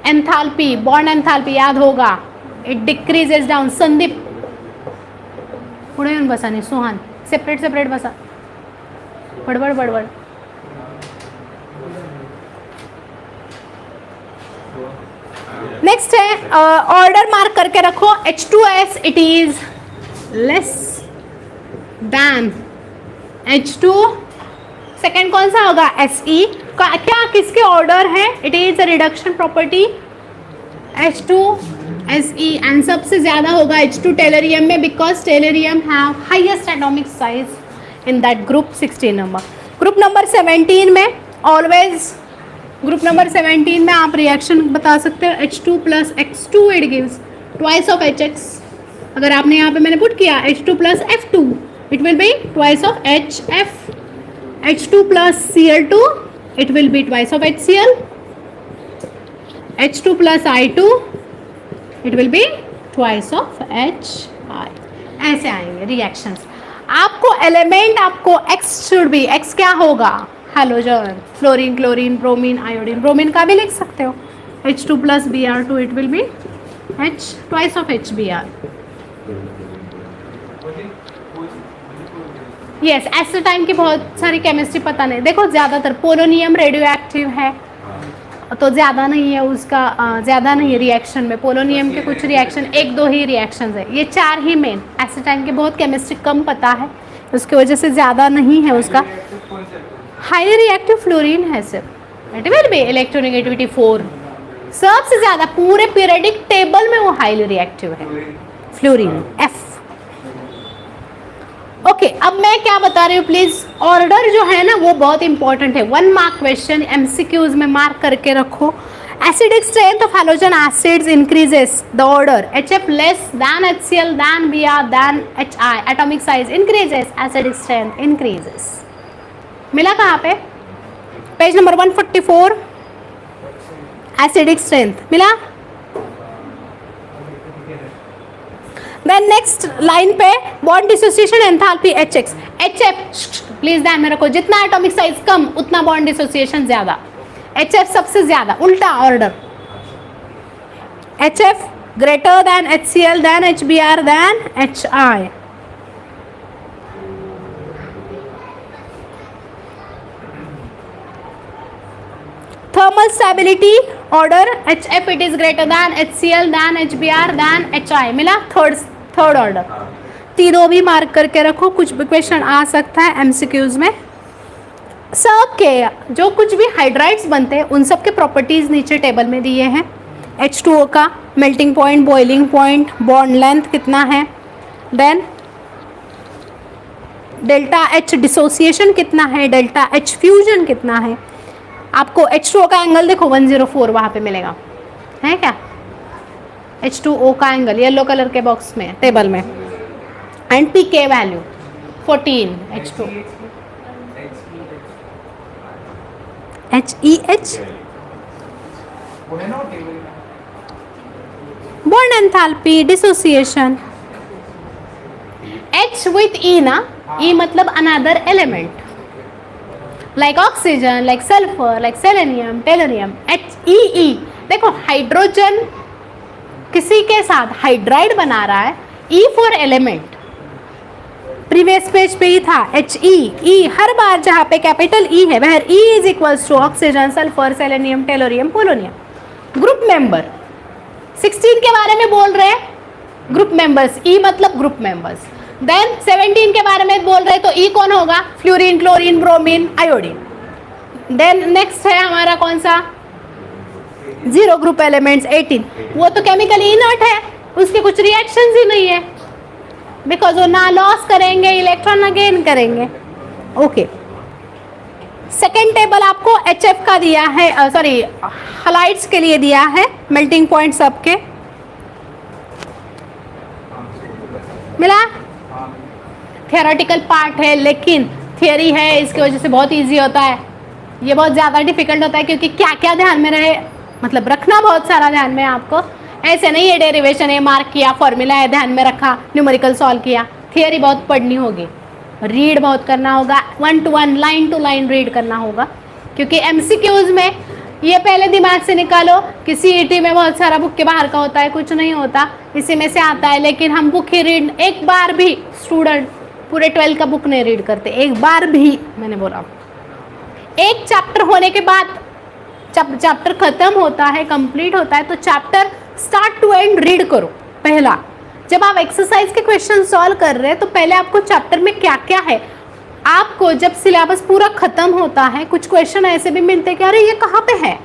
एंथैल्पी बॉन्ड एंथैल्पी याद होगा, इट डिक्रीजेस डाउन। संदीप पुढे येऊन बसा, नाही सुहान सेपरेट बसा, बडबड। नेक्स्ट है ऑर्डर मार्क करके रखो। H2S it is less than H2। Second कौन सा होगा? Se का क्या किसके ऑर्डर है? It is a reduction property H2Se and सबसे ज्यादा होगा H2 टेलोरियम में, because tellurium have highest atomic size in that group 16 number. Group number 17 में ऑलवेज, ग्रुप नंबर 17 में आप रिएक्शन बता सकते हो H2 plus X2 it gives twice of HX। अगर आपने यहाँ पे मैंने पुट किया H2 plus F2 it will be twice of HF। H2 plus Cl2 it will be twice of HCl। H2 plus I2 it will be twice of HI। ऐसे आएंगे रिएक्शंस। आपको एलिमेंट, आपको X शुड बी, X क्या होगा? Halogen, fluorine, chlorine, bromine, iodine. Bromine का भी लिख सकते हो H2 plus Br2 it will be H twice of HBr। Yes, astatine की बहुत सारी केमिस्ट्री पता नहीं। देखो ज़्यादातर पोलोनियम रेडियो एक्टिव है तो ज़्यादा नहीं है उसका, ज़्यादा नहीं रिएक्शन में। पोलोनियम के कुछ रिएक्शन, एक दो ही रिएक्शंस है, ये चार ही मेन। एसिटाइन की बहुत केमिस्ट्री कम पता है, उसकी वजह से ज़्यादा नहीं है उसका। हाईली रिएक्टिव फ्लोरीन है सिर्फ, इट विल बी इलेक्ट्रोनेगेटिविटी 4, सबसे ज़्यादा पूरे पीरियडिक टेबल में वो हाईली रिएक्टिव है फ्लोरीन, F। ओके, अब मैं क्या बता रही हूँ, प्लीज ऑर्डर जो है ना वो बहुत इंपॉर्टेंट है। 1 मार्क क्वेश्चन एमसीक्यूज में मार्क करके रखो। Acidic strength of halogen acids increases the order HF less than HCl than Br than HI, atomic size increases, acidic strength increases. मिला कहाँ पे? पेज नंबर 144, एसिडिक स्ट्रेंथ मिला। देन नेक्स्ट लाइन पे bond dissociation enthalpy HX, HF please ध्यान में रखो, जितना एटॉमिक साइज कम उतना बॉन्ड डिसोसिएशन ज्यादा, HF सबसे ज्यादा, उल्टा order, HF greater than HCl than HBr than HI। Thermal stability order HF it is greater than HCl than HBr than HI, मिला। थर्ड ऑर्डर, तीनों भी मार्क करके रखो, कुछ भी क्वेश्चन आ सकता है एमसीक्यूज में। सब के जो कुछ भी हाइड्राइड्स बनते हैं उन सब के प्रॉपर्टीज नीचे टेबल में दिए हैं। H2O का melting point, boiling point, bond length कितना है, देन डेल्टा H डिसोसिएशन कितना है, डेल्टा H फ्यूजन कितना है। आपको H2O का एंगल देखो 104 वहाँ पे मिलेगा, है क्या? H2O का एंगल येलो कलर के बॉक्स में टेबल में, and pK value 14 H2 HEH bond enthalpy, dissociation. H with E ना, E मतलब another element, like oxygen, like sulphur, like selenium, tellurium. HEE देखो, हाइड्रोजन किसी के साथ हाइड्राइड बना रहा है, E for element, previous page पे ही था HE हर बार जहाँ पे कैपिटल E है वह E is equals to oxygen, sulphur, selenium, tellurium, polonium. Group member 16 के बारे में बोल रहे हैं, ग्रुप मेंबर्स, E मतलब ग्रुप मेंबर्स। देन 17 के बारे में बोल रहे हैं तो E कौन होगा? Fluorine, chlorine, bromine, iodine. Then next है हमारा कौन सा? जीरो ग्रुप एलिमेंट्स 18, वो तो केमिकली इनर्ट है, उसके कुछ रिएक्शंस ही नहीं है, बिकॉज वो ना लॉस करेंगे इलेक्ट्रॉन ना गेन करेंगे। ओके, सेकेंड टेबल आपको HF का दिया है, सॉरी हलाइड्स के लिए दिया है, मेल्टिंग पॉइंट सबके मिला। थियोरेटिकल पार्ट है लेकिन थियरी है, इसकी वजह से बहुत इजी होता है। ये बहुत ज़्यादा डिफिकल्ट होता है क्योंकि क्या क्या ध्यान में रहे, मतलब रखना बहुत सारा ध्यान में आपको, ऐसे नहीं है डेरिवेशन है मार्क किया, फॉर्मूला है ध्यान में रखा, न्यूमेरिकल सॉल्व किया। थियरी बहुत पढ़नी होगी, रीड बहुत करना होगा, 1 to 1 line to line read करना होगा, क्योंकि एमसीक्यूज में ये पहले दिमाग से निकालो कि CET में बहुत सारा बुक के बाहर का होता है, कुछ नहीं होता, इसी में से आता है। लेकिन हम बुक ही रीड, एक बार भी स्टूडेंट पूरे 12 का बुक नहीं रीड करते, एक बार भी, मैंने बोला एक चैप्टर होने के बाद जब चैप्टर खत्म होता है, कंप्लीट होता है, तो chapter start to end read करो। पहला, जब आप एक्सरसाइज के क्वेश्चन सॉल्व कर रहे हैं तो पहले आपको चैप्टर में क्या क्या है, आपको जब सिलेबस पूरा खत्म होता है कुछ क्वेश्चन ऐसे भी मिलते हैं कि अरे ये कहाँ पे है,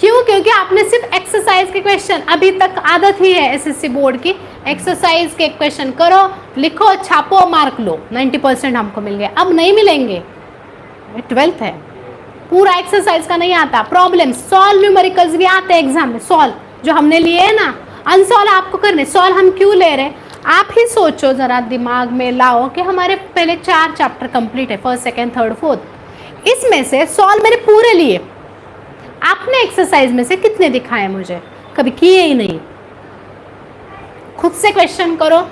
क्यों? क्योंकि आपने सिर्फ एक्सरसाइज के क्वेश्चन, अभी तक आदत ही है SSC बोर्ड की, एक्सरसाइज के क्वेश्चन करो, लिखो, छापो, मार्क लो, 90% हमको मिल गया। अब नहीं मिलेंगे, 12th है, पूरा एक्सरसाइज का नहीं आता। प्रॉब्लम सॉल्व, न्यूमेरिकल्स भी आते हैं एग्जाम में, सॉल्व जो हमने लिए है ना, अनसॉल्व आपको करने, सॉल्व हम क्यों ले रहे हैं? आप ही सोचो जरा, दिमाग में लाओ कि हमारे पहले 4 चैप्टर कंप्लीट है, फर्स्ट, सेकंड, थर्ड, फोर्थ, इसमें से सॉल्व मैंने पूरे लिए, आपने एक्सरसाइज में से कितने दिखाए मुझे? कभी किए ही नहीं। खुद से क्वेश्चन करो,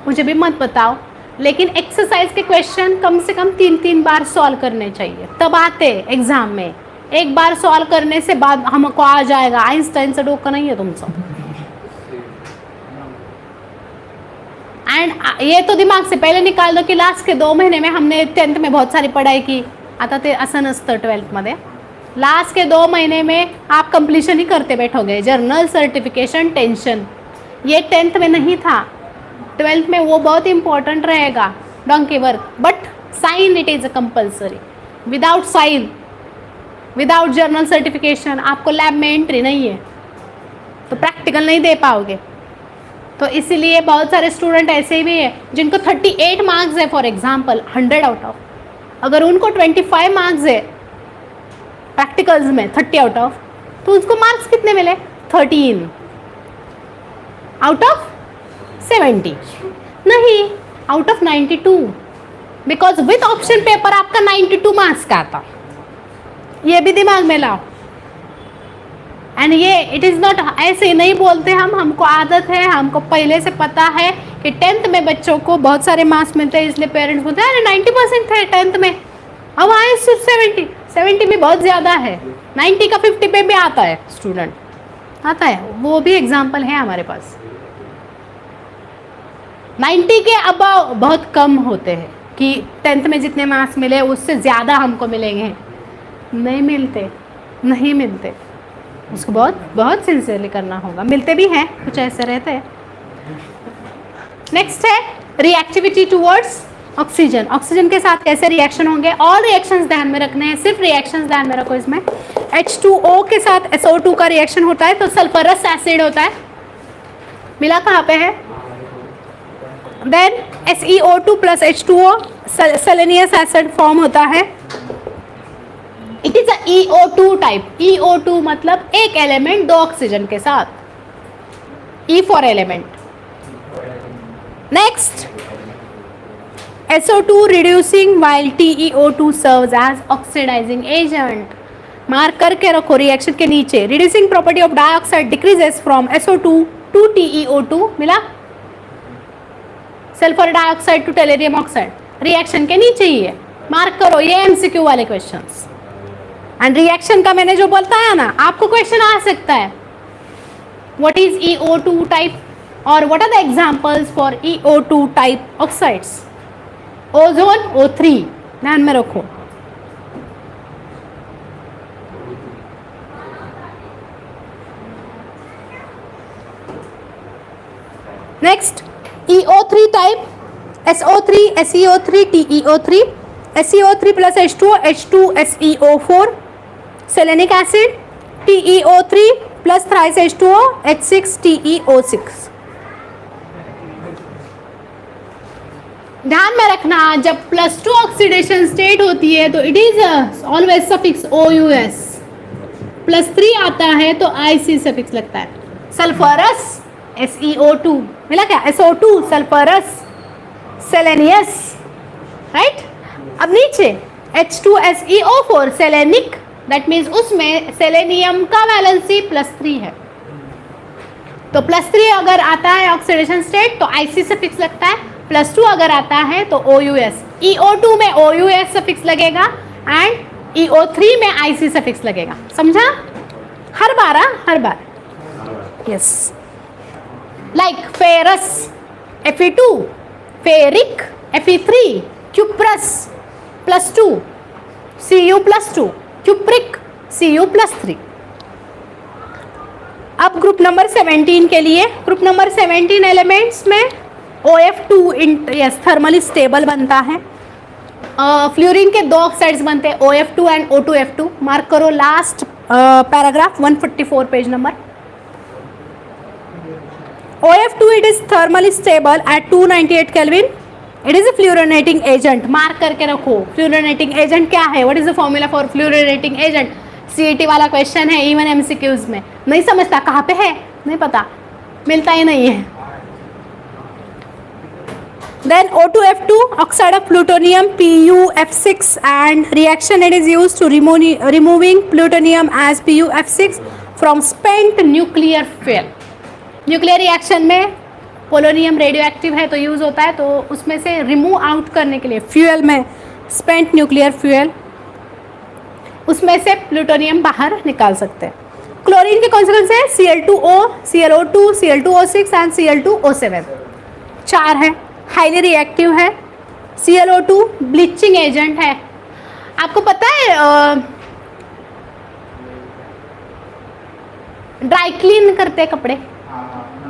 मुझे भी मत बताओ, लेकिन एक्सरसाइज के क्वेश्चन कम से कम 3-3 बार सॉल्व करने चाहिए, तब आते एग्जाम में। एक बार सॉल्व करने से बाद हमको आ जाएगा, आइंस्टाइन से डोका नहीं है तुम सब। एंड ये तो दिमाग से पहले निकाल दो की लास्ट के 2 महीने में हमने 10th में बहुत सारी पढ़ाई की, आता ते असं नसतं 12th मध्ये. लास्ट के 2 महीने में आप कंप्लीशन ही करते बैठोगे. जर्नल सर्टिफिकेशन टेंशन ये 10th में नहीं था, 12th में वो बहुत इंपॉर्टेंट रहेगा. Donkey work but sign it is a compulsory. Without sign, without journal certification आपको लैब में एंट्री नहीं है, तो प्रैक्टिकल नहीं दे पाओगे. तो इसीलिए बहुत सारे स्टूडेंट ऐसे भी है जिनको 38 मार्क्स है फॉर एग्जांपल 100 आउट ऑफ, अगर उनको 25 मार्क्स है प्रैक्टिकल्स में 30 आउट ऑफ, तो उसको मार्क्स कितने मिले? 13 आउट ऑफ 70 नहीं, out of 92, because with option paper आपका 92 मार्क्स का आता. ये भी दिमाग में लाओ. एंड ये इट इज़ नॉट ऐसे नहीं बोलते हम, हमको आदत है, हमको पहले से पता है कि 10th में बच्चों को बहुत सारे मार्क्स मिलते हैं, इसलिए पेरेंट्स बोलते हैं अरे 90% थे 10th में, अब आए सिर्फ 70 में बहुत ज़्यादा है. 90 का 50 पे भी आता है स्टूडेंट, आता है, वो भी एग्जाम्पल है हमारे पास. 90 के अबाव बहुत कम होते हैं कि 10th में जितने मार्क्स मिले उससे ज़्यादा हमको मिलेंगे, नहीं मिलते, नहीं मिलते. उसको बहुत बहुत सिंसियरली करना होगा. मिलते भी हैं, कुछ ऐसे रहते हैं. नेक्स्ट है रिएक्टिविटी टूवर्ड्स ऑक्सीजन. ऑक्सीजन के साथ कैसे रिएक्शन होंगे, और रिएक्शंस ध्यान में रखने हैं, सिर्फ रिएक्शंस ध्यान में रखो. इसमें H2O के साथ SO2 का रिएक्शन होता है तो सल्फरस एसिड होता है. मिला कहाँ पे है? Then SeO2 plus H2O selenious acid form होता है. It is EO2 type. EO2 मतलब एक एलिमेंट 2 ऑक्सीजन के साथ, E for element. Next SO2 reducing while TeO2 serves as oxidising agent. Mark करके रखो रिएक्शन के नीचे. Reducing property of dioxide decreases from SO2 to TeO2. मिला? Sulphur dioxide to tellurium oxide reaction के नीचे ही है. मार्क करो, ये MCQ वाले क्वेश्चंस. एंड रिएक्शन का मैंने जो बताया ना, आपको क्वेश्चन आ सकता है व्हाट इज EO2 टाइप और what are the examples for EO2 type oxides. Ozone O3 ध्यान में रखो. Next EO3 type SO3 SeO3 TeO3 SeO3 plus H2O H2SeO4 selenic acid TeO3 plus thrice H2O H6 TeO6. ध्यान में रखना जब +2 ऑक्सीडेशन स्टेट होती है तो it is always suffix OUS. +3 आता है तो IC सफिक्स लगता है. सल्फरस SeO2 मिला क्या? SO2 sulphurous selenious, right. अब नीचे H2SeO4 सेलेनिक, दैट मीन्स उसमें सेलेनियम का वैलेंसी +3 है. तो +3 अगर आता है ऑक्सीडेशन स्टेट तो IC सफिक्स लगता है. +2 अगर आता है तो OUS. EO2 में OUS सफिक्स लगेगा एंड EO3 में IC सफिक्स लगेगा. समझा? हर बार, हर बार. Yes. Like ferrous Fe2, ferric Fe3, cuprous +2, Cu+2, cupric Cu+3. अब ग्रुप नंबर 17 के लिए, ग्रुप नंबर 17 एलिमेंट्स में OF2 यस थर्मली स्टेबल बनता है. फ्लोरीन के 2 ऑक्साइड्स बनते हैं OF2 एंड O2F2. मार्क करो last paragraph 144 page number. OF2 it is thermally stable at 298 Kelvin. It is a fluorinating agent. Mark करके रखो. फ्लोरिनेटिंग एजेंट क्या है? What is the formula for fluorinating agent? CET वाला क्वेश्चन है, इवन MCQs में. नहीं समझता कहाँ पे है, नहीं पता, मिलता ही नहीं है. Then O2F2 oxide of plutonium PuF6 and reaction it is used to removing plutonium as PuF6 from spent nuclear fuel. Nuclear reaction में पोलोनियम रेडियो एक्टिव है तो यूज़ होता है, तो उसमें से रिमूव आउट करने के लिए फ्यूल में स्पेंट न्यूक्लियर फ्यूल, उसमें से प्लूटोनियम बाहर निकाल सकते हैं. क्लोरीन के कॉन्सिक्वेंस है Cl2O, ClO2, Cl2O6 and Cl2O7. 4 है. हाईली रिएक्टिव है। ClO2 ब्लीचिंग एजेंट है। आपको पता है ड्राई क्लीन करते हैं कपड़े,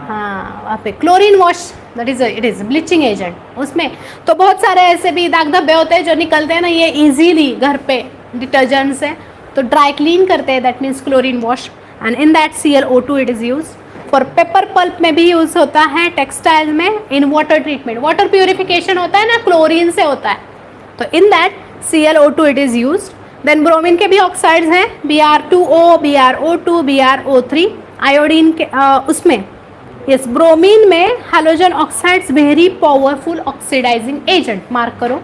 हाँ वहाँ पे chlorine wash, that is it is bleaching agent उसमें। तो बहुत सारे ऐसे भी दाग धब्बे होते हैं जो निकलते हैं ना, ये इजीली घर पे डिटर्जेंट से तो ड्राई क्लीन करते हैं, that means chlorine wash. And in that ClO2 it is use for paper pulp में भी यूज होता है, टेक्सटाइल में, in water treatment, water purification होता है ना क्लोरीन से होता है, तो in that ClO2 it is use. Then bromine के भी ऑक्साइड्स हैं, Br2O, BrO2, BrO3। आयोडीन के उसमें यस ब्रोमीन में halogen oxides very powerful oxidising agent, mark करो।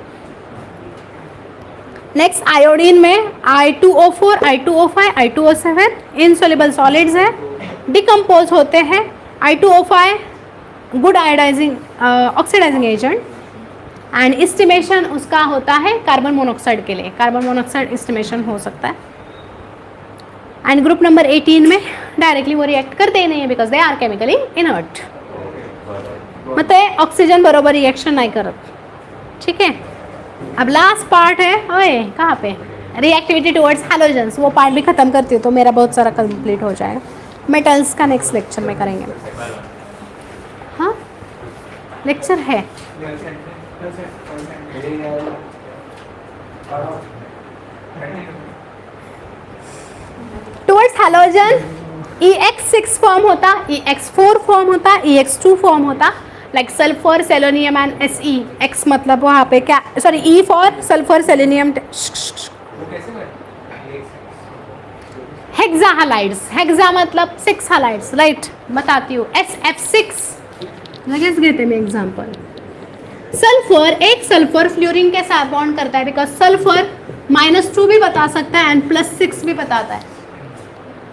नेक्स्ट आयोडीन में I2O4, I2O5, I2O7 insoluble solids है, डिकम्पोज होते हैं। I2O5 good iodizing oxidizing agent. And estimation उसका होता है कार्बन मोनोऑक्साइड के लिए, कार्बन मोनोऑक्साइड इस्टिमेशन हो सकता है। एंड ग्रुप नंबर 18 में डायरेक्टली वो रिएक्ट करते ही नहीं है because they are chemically inert, मतलब ऑक्सीजन बरोबर रिएक्शन नहीं करत, ठीक है। अब लास्ट पार्ट है, ओए कहाँ पे, रिएक्टिविटी टुवर्ड्स हैलोजेंस, वो पार्ट भी खत्म करती हूँ तो मेरा बहुत सारा कंप्लीट हो जाएगा। मेटल्स का नेक्स्ट लेक्चर में करेंगे, हाँ लेक्चर है। टुवर्ड्स हैलोजन EX6 फॉर्म होता, EX4 फॉर्म होता, EX2 फॉर्म होता, like sulphur, selenium and Se। X मतलब वहाँ पे क्या, sorry E for sulphur, selenium, hexa halides, hexa मतलब 6 हैलाइड्स, राइट, बताती हूँ। SF6 लगेज गए थे मैं एग्जाम्पल। सल्फर, एक सल्फर फ्लोरीन के साथ बॉन्ड करता है, बिकॉज सल्फर -2 भी बता सकता है एंड +6 भी बताता है,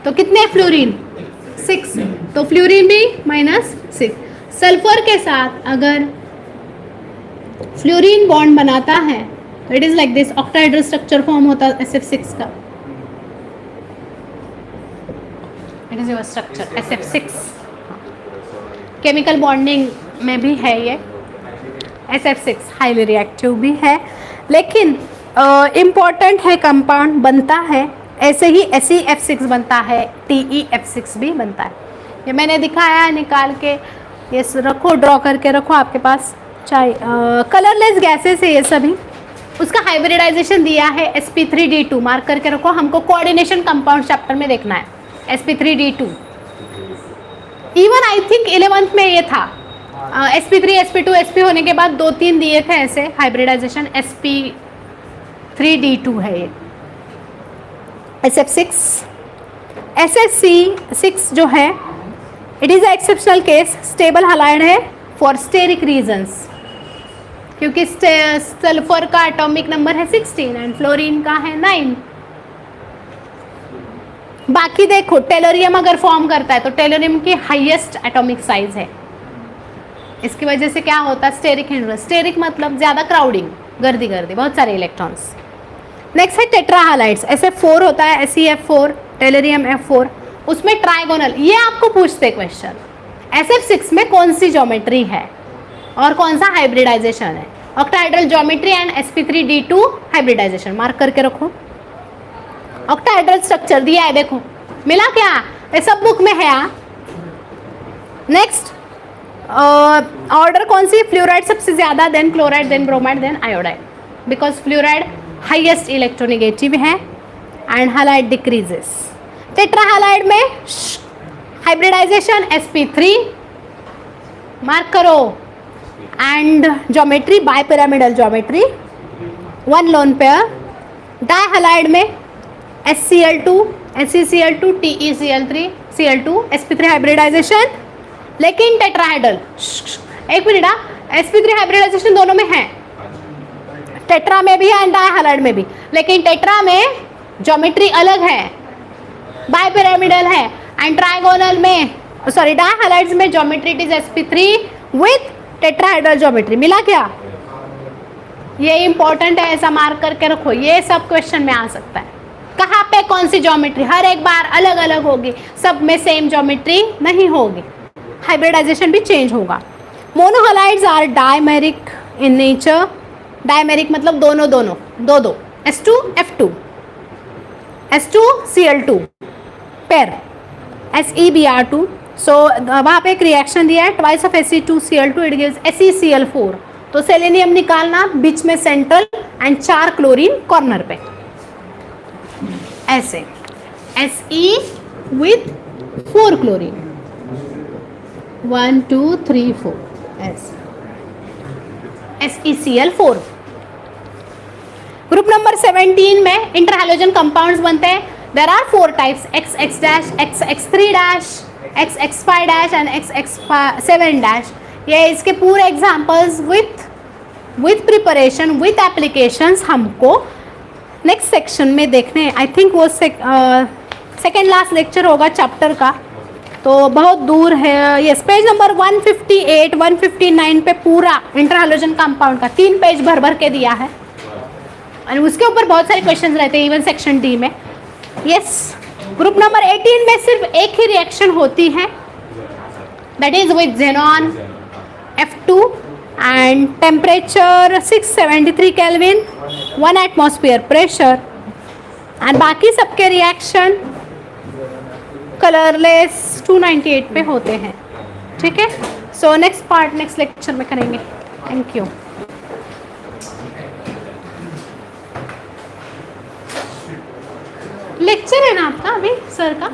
तो कितने फ्लोरीन 6, तो फ्लोरीन भी -6। सल्फर के साथ अगर फ्लोरीन बॉन्ड बनाता है तो it is like this, octahedral structure form होता है SF6 का, it is your structure SF6। Chemical bonding में भी है ये SF6, हाईली रिएक्टिव भी है, लेकिन इम्पॉर्टेंट है, कंपाउंड बनता है, ऐसे ही SeF6 बनता है, TeF6 भी बनता है। ये मैंने दिखाया है निकाल के, ये रखो, ड्रॉ करके रखो आपके पास, चाहे कलरलेस गैसेस है ये सभी। उसका हाइब्रिडाइजेशन दिया है sp3d2, मार्क करके रखो, हमको कोऑर्डिनेशन कंपाउंड चैप्टर में देखना है sp3d2। Even I think 11th में ये था, sp3, sp2, sp होने के बाद 2-3 दिए थे ऐसे हाइब्रिडाइजेशन, sp3d2 है ये। SF6, SSC6 जो है it is exceptional case, stable halide है फॉर स्टेरिक रीजंस, क्योंकि सल्फर का एटॉमिक नंबर है 16 एंड फ्लोरीन का है 9। बाकी देखो टेलोरियम अगर फॉर्म करता है तो टेलोरियम की हाईएस्ट एटॉमिक साइज है, इसकी वजह से क्या होता है, स्टेरिक हिंड्रेंस। स्टेरिक मतलब ज़्यादा क्राउडिंग, गर्दी गर्दी, बहुत सारे इलेक्ट्रॉन्स। नेक्स्ट है टेट्रा हैलाइड्स, SF4 होता है, SeF4, टेलोरियम F4, उसमें ट्राइगोनल, ये आपको पूछते क्वेश्चन, SF6 में कौन सी ज्योमेट्री है और कौन सा हाइब्रिडाइजेशन है, octahedral geometry and sp3d2 hybridisation, mark करके रखो। ऑक्टाहेड्रल स्ट्रक्चर दिया है, देखो मिला क्या, ये सब बुक में है। नेक्स्ट ऑर्डर कौन सी, फ्लोराइड सबसे ज्यादा, then chloride, then bromide, then iodide, because fluoride highest electronegative है and halide decreases. Tetrahalide में हाइब्रिडाइजेशन sp3, मार्क करो, and geometry bipyramidal geometry, 1 lone pair. Dihalide में SCl2, SeCl2, TeCl3, Cl2, sp3 hybridisation, लेकिन टेट्राहेड्रल, एक मिनट, sp3 हाइब्रिडाइजेशन दोनों में है, टेट्रा में भी है एंड डाई हैलाइड में भी, लेकिन टेट्रा में ज्योमेट्री अलग है, बाय पिरामिडल है, एंड ट्राइगोनल में, सॉरी डाई हैलाइड्स में geometry it is sp3 with tetrahedral geometry. मिला क्या, ये इंपॉर्टेंट है, ऐसा मार्क करके रखो, ये सब क्वेश्चन में आ सकता है। कहाँ पे कौन सी ज्योमेट्री, हर एक बार अलग अलग होगी, सब में सेम ज्योमेट्री नहीं होगी, हाइब्रिडाइजेशन भी चेंज होगा। Monohalides are dimeric in nature, dimeric मतलब दोनों दोनों दो दो, S2F2, S2Cl2 पेयर, SeBr2। सो वहाँ पे एक रिएक्शन दिया है, twice of Fe2Cl2 it gives SeCl4। तो सेलेनियम निकालना बीच में सेंट्रल एंड 4 क्लोरीन कॉर्नर पे, ऐसे Se with 4 क्लोरीन, 1 2 3 4 ऐसे SeCl4। ग्रुप नंबर 17 में इंटरहैलोजन कंपाउंड्स बनते हैं। There are 4 types, XX-, XX3-, XX5- and XX7-। ये इसके पूरे examples with preparation with applications हमको नेक्स्ट सेक्शन में देखने हैं। आई थिंक वो सेकेंड लास्ट लेक्चर होगा चैप्टर का, तो बहुत दूर है। ये पेज नंबर 158 159 पे पूरा इंटरहैलोजन कंपाउंड का 3 पेज भर भर के दिया है, और उसके ऊपर बहुत सारे क्वेश्चंस रहते हैं इवन सेक्शन डी में। यस, ग्रुप नंबर 18 में सिर्फ एक ही रिएक्शन होती है, that is with xenon F2 and temperature 673 kelvin, 1 atmosphere pressure, and बाकी सबके रिएक्शन कलरलेस 298 पे होते हैं। ठीक है, so next part next lecture में करेंगे। Thank you. लेक्चर है ना आपका अभी सर का?